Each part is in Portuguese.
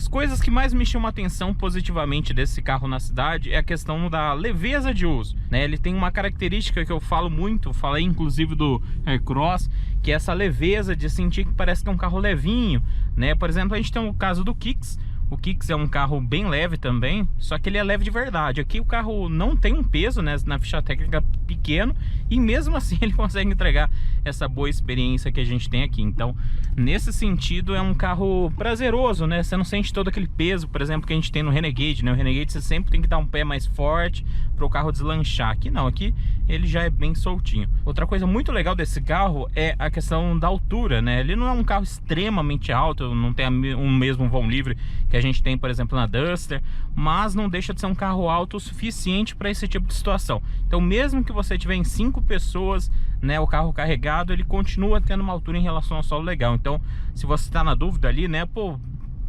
As coisas que mais me chamam a atenção positivamente desse carro na cidade é a questão da leveza de uso, né? Ele tem uma característica que eu falo muito, falei inclusive do Aircross, que é essa leveza de sentir que parece que é um carro levinho, né? Por exemplo, a gente tem o caso do Kicks. O Kicks é um carro bem leve também, só que ele é leve de verdade. Aqui o carro não tem um peso, né, na ficha técnica pequeno, e mesmo assim ele consegue entregar essa boa experiência que a gente tem aqui. Então, nesse sentido, é um carro prazeroso, né? Você não sente todo aquele peso, por exemplo, que a gente tem no Renegade, né? O Renegade você sempre tem que dar um pé mais forte para o carro deslanchar. Aqui não, aqui ele já é bem soltinho. Outra coisa muito legal desse carro é a questão da altura, né? Ele não é um carro extremamente alto, não tem o mesmo vão livre que a gente tem, por exemplo, na Duster, mas não deixa de ser um carro alto o suficiente para esse tipo de situação. Então, mesmo que você tiver em 5 pessoas, né, o carro carregado, ele continua tendo uma altura em relação ao solo legal. Então, se você está na dúvida ali, né, pô,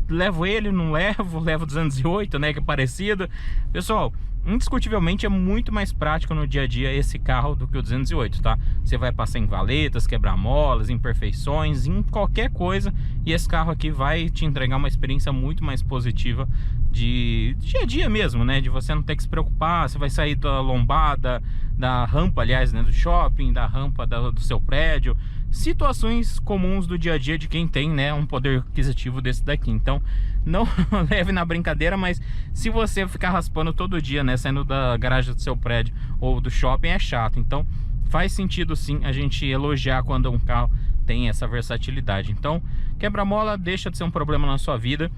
levo ele, não levo, levo 208, né, que é parecido. Pessoal, indiscutivelmente é muito mais prático no dia a dia esse carro do que o 208, tá? Você vai passar em valetas, quebra-molas, imperfeições, em qualquer coisa, e esse carro aqui vai te entregar uma experiência muito mais positiva de dia a dia mesmo, né? De você não ter que se preocupar, você vai sair da lombada, da rampa, aliás, né, do shopping, da rampa do seu prédio, situações comuns do dia a dia de quem tem, né, um poder aquisitivo desse daqui. Então, não leve na brincadeira, mas se você ficar raspando todo dia, né, saindo da garagem do seu prédio ou do shopping, é chato. Então, faz sentido sim a gente elogiar quando um carro tem essa versatilidade. Então, quebra-mola deixa de ser um problema na sua vida.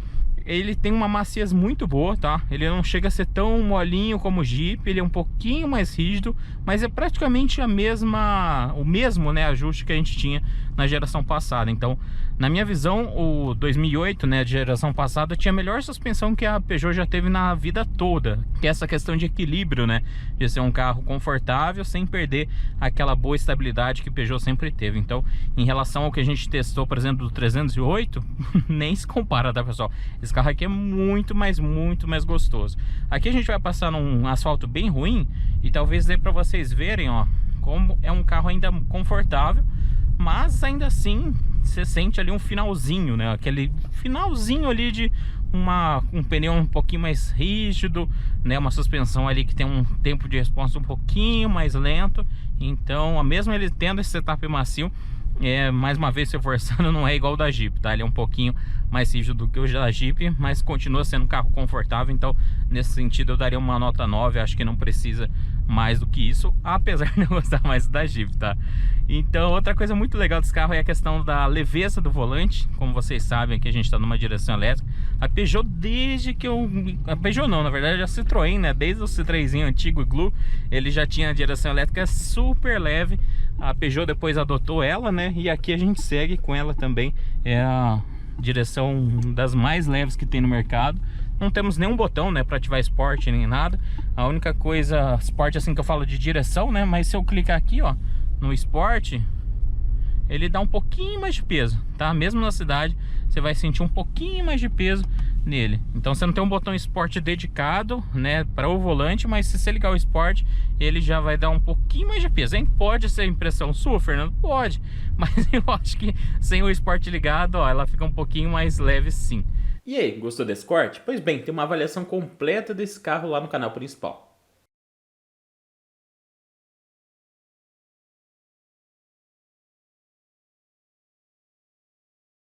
Ele tem uma maciez muito boa, tá? Ele não chega a ser tão molinho como o Jeep, ele é um pouquinho mais rígido, mas é praticamente o mesmo, né, ajuste que a gente tinha na geração passada. Então, na minha visão, o 2008, né, de geração passada, tinha a melhor suspensão que a Peugeot já teve na vida toda, que é essa questão de equilíbrio, né, de ser um carro confortável sem perder aquela boa estabilidade que a Peugeot sempre teve. Então, em relação ao que a gente testou, por exemplo, do 308, nem se compara, tá, pessoal? Esse carro aqui é muito mais gostoso. Aqui a gente vai passar num asfalto bem ruim e talvez dê para vocês verem, ó, como é um carro ainda confortável, mas ainda assim você sente ali um finalzinho, né? Aquele finalzinho ali de um pneu um pouquinho mais rígido, né? Uma suspensão ali que tem um tempo de resposta um pouquinho mais lento. Então, mesmo ele tendo esse setup macio, mais uma vez se forçando, não é igual o da Jeep, tá? Ele é um pouquinho mais rígido do que o da Jeep, mas continua sendo um carro confortável. Então, nesse sentido, eu daria uma nota 9. Acho que não precisa mais do que isso, apesar de eu gostar mais da Jeep, tá? Então, outra coisa muito legal desse carro é a questão da leveza do volante. Como vocês sabem, aqui a gente tá numa direção elétrica. A Peugeot, desde que a Peugeot não, na verdade, a Citroën, né? Desde o Citroënzinho antigo, Glue, ele já tinha a direção elétrica super leve. A Peugeot depois adotou ela, né? E aqui a gente segue com ela também. É a direção das mais leves que tem no mercado. Não temos nenhum botão, né, para ativar Sport nem nada. A única coisa Sport, assim, que eu falo de direção, né? Mas se eu clicar aqui, ó, no Sport, ele dá um pouquinho mais de peso, tá? Mesmo na cidade, você vai sentir um pouquinho mais de peso nele. Então você não tem um botão Sport dedicado, né, para o volante, mas se você ligar o Sport, ele já vai dar um pouquinho mais de peso, hein? Pode ser impressão sua, Fernando? Pode, mas eu acho que sem o Sport ligado, ó, ela fica um pouquinho mais leve sim. E aí, gostou desse corte? Pois bem, tem uma avaliação completa desse carro lá no canal principal.